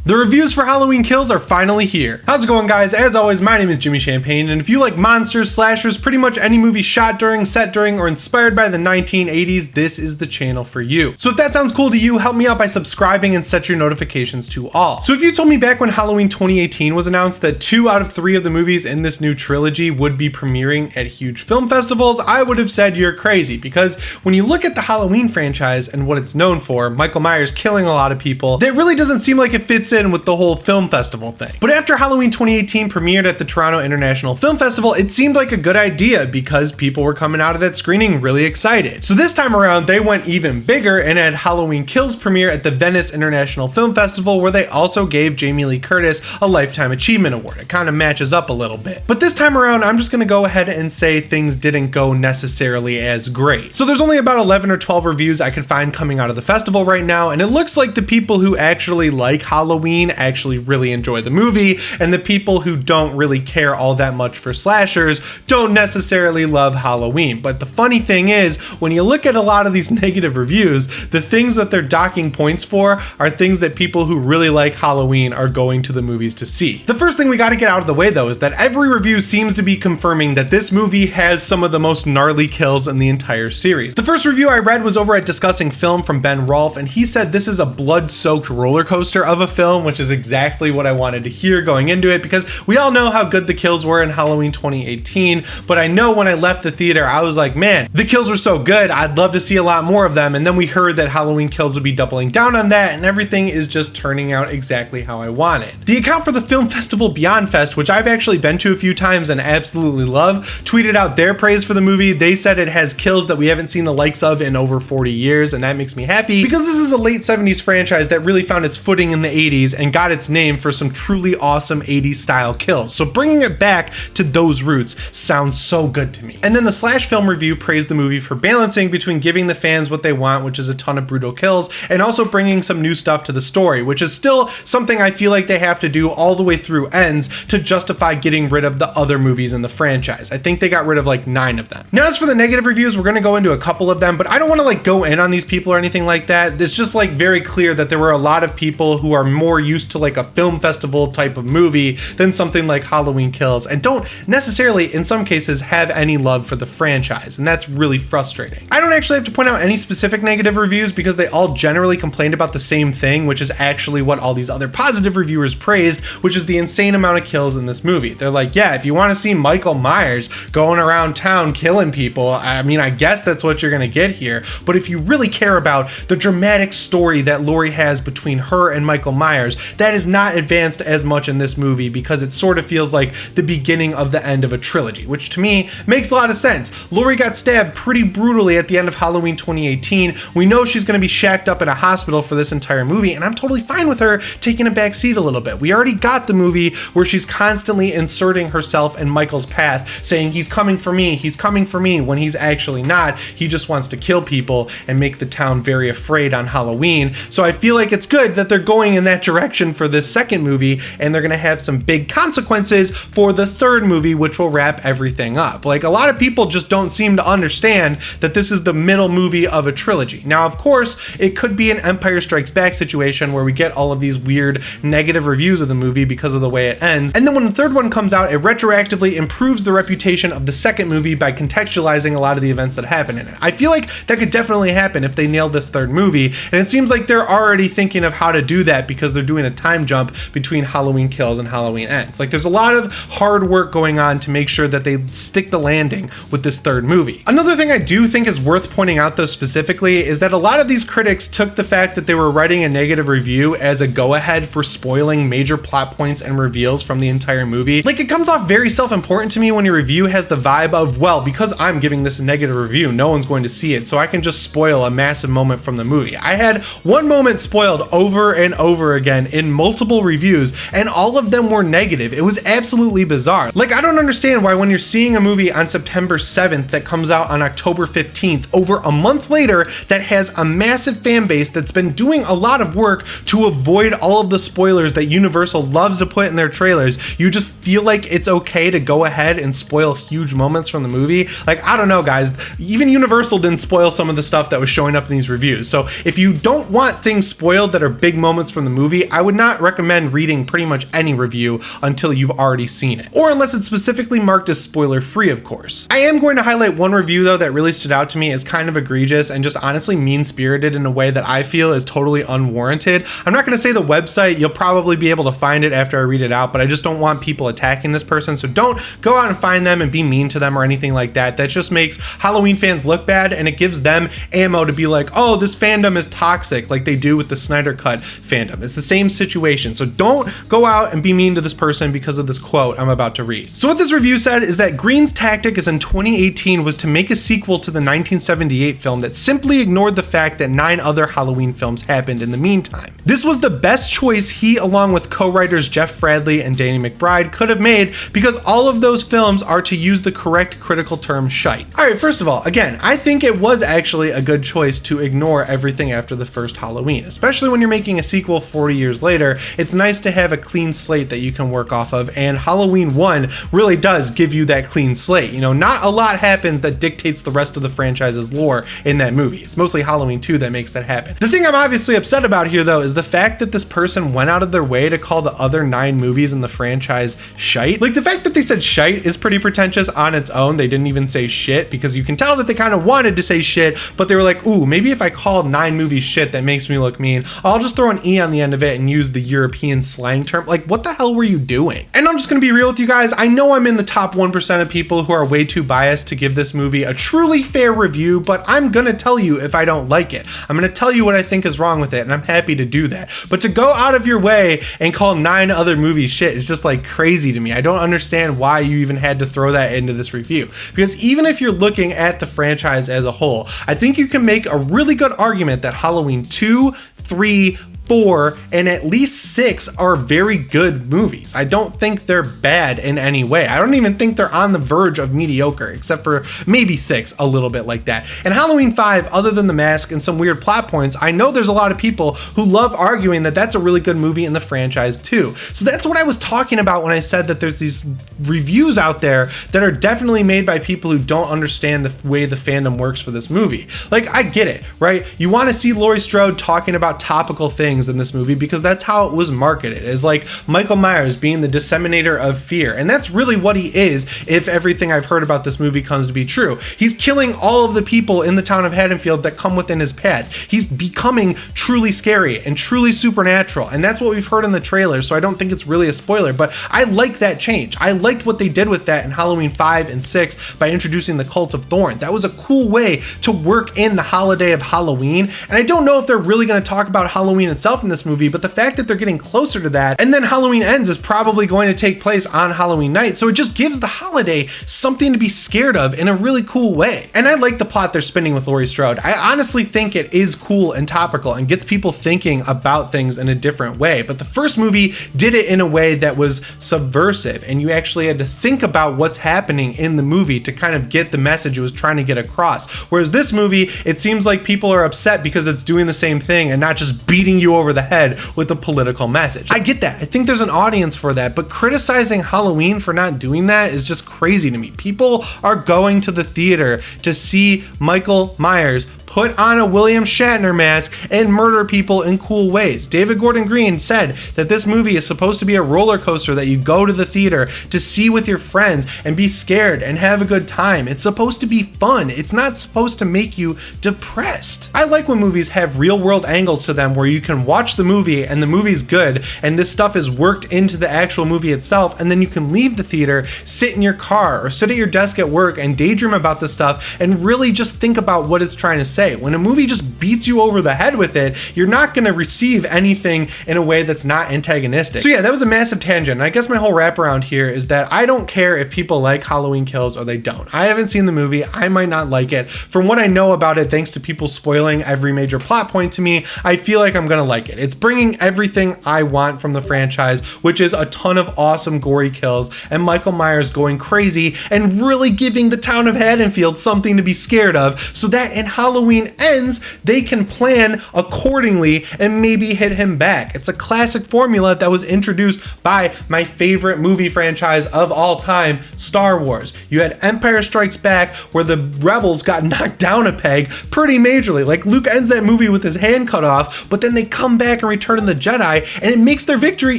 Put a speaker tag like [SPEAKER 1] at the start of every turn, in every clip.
[SPEAKER 1] The reviews for Halloween Kills are finally here. How's it going, guys? As always, my name is Jimmy Champane, and if you like monsters, slashers, pretty much any movie shot during, set during, or inspired by the 1980s, this is the channel for you. So if that sounds cool to you, help me out by subscribing and set your notifications to all. So if you told me back when Halloween 2018 was announced that 2 out of 3 of the movies in this new trilogy would be premiering at huge film festivals, I would have said you're crazy, because when you look at the Halloween franchise and what it's known for, Michael Myers killing a lot of people, that really doesn't seem like it fits in with the whole film festival thing. But after Halloween 2018 premiered at the Toronto International Film Festival, it seemed like a good idea because people were coming out of that screening really excited. So this time around, they went even bigger and had Halloween Kills premiere at the Venice International Film Festival, where they also gave Jamie Lee Curtis a Lifetime Achievement Award. It kind of matches up a little bit. But this time around, I'm just gonna go ahead and say things didn't go necessarily as great. So there's only about 11 or 12 reviews I could find coming out of the festival right now, and it looks like the people who actually like Halloween actually really enjoy the movie, and the people who don't really care all that much for slashers don't necessarily love Halloween. But the funny thing is, when you look at a lot of these negative reviews, the things that they're docking points for are things that people who really like Halloween are going to the movies to see. The first thing we got to get out of the way, though, is that every review seems to be confirming that this movie has some of the most gnarly kills in the entire series. The first review I read was over at Discussing Film from Ben Rolfe, and he said this is a blood-soaked roller coaster of a film, which is exactly what I wanted to hear going into it, because we all know how good the kills were in Halloween 2018, but I know when I left the theater, I was like, man, the kills were so good, I'd love to see a lot more of them. And then we heard that Halloween Kills would be doubling down on that, and everything is just turning out exactly how I wanted. The account for the film festival Beyond Fest, which I've actually been to a few times and absolutely love, tweeted out their praise for the movie. They said it has kills that we haven't seen the likes of in over 40 years, and that makes me happy, because this is a late 70s franchise that really found its footing in the 80s and got its name for some truly awesome 80s style kills. So bringing it back to those roots sounds so good to me. And then the Slash Film review praised the movie for balancing between giving the fans what they want, which is a ton of brutal kills, and also bringing some new stuff to the story, which is still something I feel like they have to do all the way through Ends to justify getting rid of the other movies in the franchise. I think they got rid of like 9 of them. Now, as for the negative reviews, we're gonna go into a couple of them, but I don't want to like go in on these people or anything like that. It's just like very clear that there were a lot of people who are more used to like a film festival type of movie than something like Halloween Kills, and don't necessarily in some cases have any love for the franchise, and that's really frustrating. I don't actually have to point out any specific negative reviews because they all generally complained about the same thing, which is actually what all these other positive reviewers praised, which is the insane amount of kills in this movie. They're like, yeah, if you want to see Michael Myers going around town killing people, I mean, I guess that's what you're gonna get here, but if you really care about the dramatic story that Laurie has between her and Michael Myers, that is not advanced as much in this movie, because it sort of feels like the beginning of the end of a trilogy, which to me makes a lot of sense. Laurie got stabbed pretty brutally at the end of Halloween 2018. We know she's going to be shacked up in a hospital for this entire movie, and I'm totally fine with her taking a back seat a little bit. We already got the movie where she's constantly inserting herself in Michael's path, saying he's coming for me, when he's actually not. He just wants to kill people and make the town very afraid on Halloween. So I feel like it's good that they're going in that direction for this second movie, and they're gonna have some big consequences for the third movie, which will wrap everything up. Like, a lot of people just don't seem to understand that this is the middle movie of a trilogy. Now, of course, it could be an Empire Strikes Back situation where we get all of these weird negative reviews of the movie because of the way it ends, and then when the third one comes out, it retroactively improves the reputation of the second movie by contextualizing a lot of the events that happen in it. I feel like that could definitely happen if they nailed this third movie, and it seems like they're already thinking of how to do that because they're doing a time jump between Halloween Kills and Halloween Ends. Like, there's a lot of hard work going on to make sure that they stick the landing with this third movie. Another thing I do think is worth pointing out, though, specifically, is that a lot of these critics took the fact that they were writing a negative review as a go-ahead for spoiling major plot points and reveals from the entire movie. Like, it comes off very self-important to me when your review has the vibe of, well, because I'm giving this a negative review, no one's going to see it, so I can just spoil a massive moment from the movie. I had one moment spoiled over and over again in multiple reviews, and all of them were negative. It was absolutely bizarre. Like, I don't understand why when you're seeing a movie on September 7th that comes out on October 15th, over a month later, that has a massive fan base that's been doing a lot of work to avoid all of the spoilers that Universal loves to put in their trailers, you just feel like it's okay to go ahead and spoil huge moments from the movie. Like, I don't know, guys, even Universal didn't spoil some of the stuff that was showing up in these reviews. So if you don't want things spoiled that are big moments from the movie, movie, I would not recommend reading pretty much any review until you've already seen it, or unless it's specifically marked as spoiler free, of course. I am going to highlight one review though that really stood out to me as kind of egregious and just honestly mean-spirited in a way that I feel is totally unwarranted. I'm not going to say the website, you'll probably be able to find it after I read it out, but I just don't want people attacking this person, so don't go out and find them and be mean to them or anything like that. That just makes Halloween fans look bad, and it gives them ammo to be like, oh, this fandom is toxic, like they do with the Snyder Cut fandom. It's the same situation, so don't go out and be mean to this person because of this quote I'm about to read. So what this review said is that Green's tactic is in 2018 was to make a sequel to the 1978 film that simply ignored the fact that 9 other Halloween films happened in the meantime. This was the best choice he, along with co-writers Jeff Fradley and Danny McBride, could have made because all of those films are, to use the correct critical term, shite. Alright, first of all, again, I think it was actually a good choice to ignore everything after the first Halloween, especially when you're making a sequel 40 years later. It's nice to have a clean slate that you can work off of, and Halloween 1 really does give you that clean slate. You know, not a lot happens that dictates the rest of the franchise's lore in that movie. It's mostly Halloween 2 that makes that happen. The thing I'm obviously upset about here though is the fact that this person went out of their way to call the other 9 movies in the franchise shite. Like, the fact that they said shite is pretty pretentious on its own. They didn't even say shit, because you can tell that they kind of wanted to say shit, but they were like, ooh, maybe if I call 9 movies shit, that makes me look mean. I'll just throw an E on the end of it and use the European slang term. Like, what the hell were you doing? And I'm just gonna be real with you guys. I know I'm in the top 1% of people who are way too biased to give this movie a truly fair review, but I'm gonna tell you if I don't like it. I'm gonna tell you what I think is wrong with it, and I'm happy to do that. But to go out of your way and call 9 other movies shit is just like crazy to me. I don't understand why you even had to throw that into this review. Because even if you're looking at the franchise as a whole, I think you can make a really good argument that Halloween 2, 3, 4, and at least 6 are very good movies. I don't think they're bad in any way. I don't even think they're on the verge of mediocre, except for maybe 6, a little bit like that. And Halloween 5, other than the mask and some weird plot points, I know there's a lot of people who love arguing that that's a really good movie in the franchise too. So that's what I was talking about when I said that there's these reviews out there that are definitely made by people who don't understand the way the fandom works for this movie. Like, I get it, right? You want to see Laurie Strode talking about topical things in this movie because that's how it was marketed, as like Michael Myers being the disseminator of fear, and that's really what he is if everything I've heard about this movie comes to be true. He's killing all of the people in the town of Haddonfield that come within his path. He's becoming truly scary and truly supernatural, and that's what we've heard in the trailer, so I don't think it's really a spoiler, but I like that change. I liked what they did with that in Halloween 5 and 6 by introducing the Cult of Thorn. That was a cool way to work in the holiday of Halloween, and I don't know if they're really going to talk about Halloween itself in this movie, but the fact that they're getting closer to that, and then Halloween Ends is probably going to take place on Halloween night, so it just gives the holiday something to be scared of in a really cool way. And I like the plot they're spinning with Laurie Strode. I honestly think it is cool and topical and gets people thinking about things in a different way, but the first movie did it in a way that was subversive, and you actually had to think about what's happening in the movie to kind of get the message it was trying to get across. Whereas this movie, it seems like people are upset because it's doing the same thing and not just beating you over the head with a political message. I get that. I think there's an audience for that, but criticizing Halloween for not doing that is just crazy to me. People are going to the theater to see Michael Myers put on a William Shatner mask and murder people in cool ways. David Gordon Green said that this movie is supposed to be a roller coaster that you go to the theater to see with your friends and be scared and have a good time. It's supposed to be fun. It's not supposed to make you depressed. I like when movies have real world angles to them where you can watch the movie and the movie's good and this stuff is worked into the actual movie itself, and then you can leave the theater, sit in your car or sit at your desk at work and daydream about this stuff and really just think about what it's trying to say. When a movie just beats you over the head with it, you're not going to receive anything in a way that's not antagonistic. So yeah, that was a massive tangent, and I guess my whole wraparound here is that I don't care if people like Halloween Kills or they don't. I haven't seen the movie. I might not like it. From what I know about it, thanks to people spoiling every major plot point to me, I feel like I'm going to like it. It's bringing everything I want from the franchise, which is a ton of awesome gory kills and Michael Myers going crazy and really giving the town of Haddonfield something to be scared of, so that in Halloween Halloween ends, they can plan accordingly and maybe hit him back. It's a classic formula that was introduced by my favorite movie franchise of all time, Star Wars. You had Empire Strikes Back, where the rebels got knocked down a peg pretty majorly. Like, Luke ends that movie with his hand cut off, but then they come back and return in the Jedi, and it makes their victory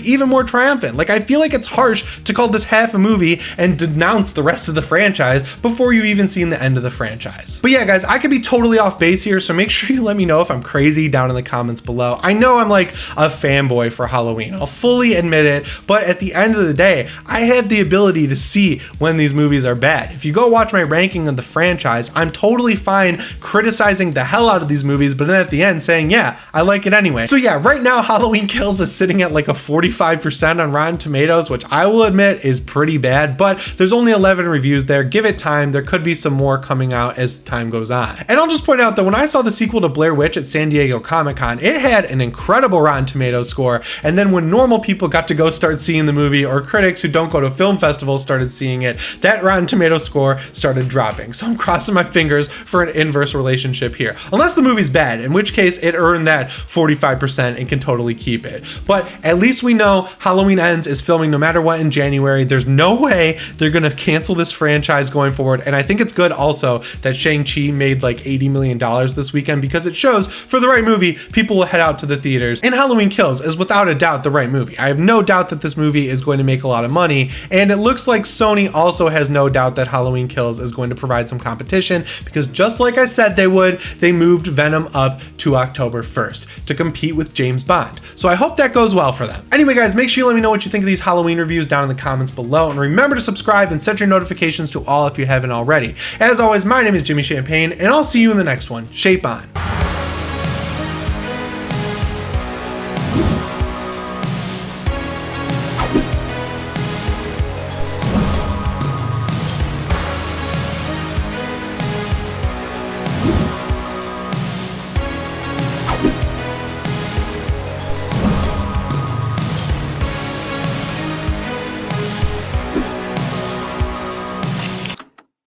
[SPEAKER 1] even more triumphant. Like, I feel like it's harsh to call this half a movie and denounce the rest of the franchise before you've even seen the end of the franchise. But yeah, guys, I could be totally off base here, so make sure you let me know if I'm crazy down in the comments below. I know I'm like a fanboy for Halloween, I'll fully admit it, but at the end of the day, I have the ability to see when these movies are bad. If you go watch my ranking of the franchise, I'm totally fine criticizing the hell out of these movies, but then at the end saying, yeah, I like it anyway. So yeah, right now Halloween Kills is sitting at like a 45% on Rotten Tomatoes, which I will admit is pretty bad, but there's only 11 reviews there. Give it time. There could be some more coming out as time goes on. And I'll just point out that when I saw the sequel to Blair Witch at San Diego Comic-Con, it had an incredible Rotten Tomatoes score. And then when normal people got to go start seeing the movie, or critics who don't go to film festivals started seeing it, that Rotten Tomatoes score started dropping. So I'm crossing my fingers for an inverse relationship here. Unless the movie's bad, in which case it earned that 45% and can totally keep it. But at least we know Halloween Ends is filming no matter what in January. There's no way they're gonna cancel this franchise going forward. And I think it's good also that Shang-Chi made like $80 million this weekend, because it shows for the right movie, people will head out to the theaters. And Halloween Kills is without a doubt the right movie. I have no doubt that this movie is going to make a lot of money. And it looks like Sony also has no doubt that Halloween Kills is going to provide some competition, because just like I said they would, they moved Venom up to October 1st to compete with James Bond. So I hope that goes well for them. Anyway, guys, make sure you let me know what you think of these Halloween reviews down in the comments below. And remember to subscribe and set your notifications to all if you haven't already. As always, my name is Jimmy Champane, and I'll see you in the next one. Shape on.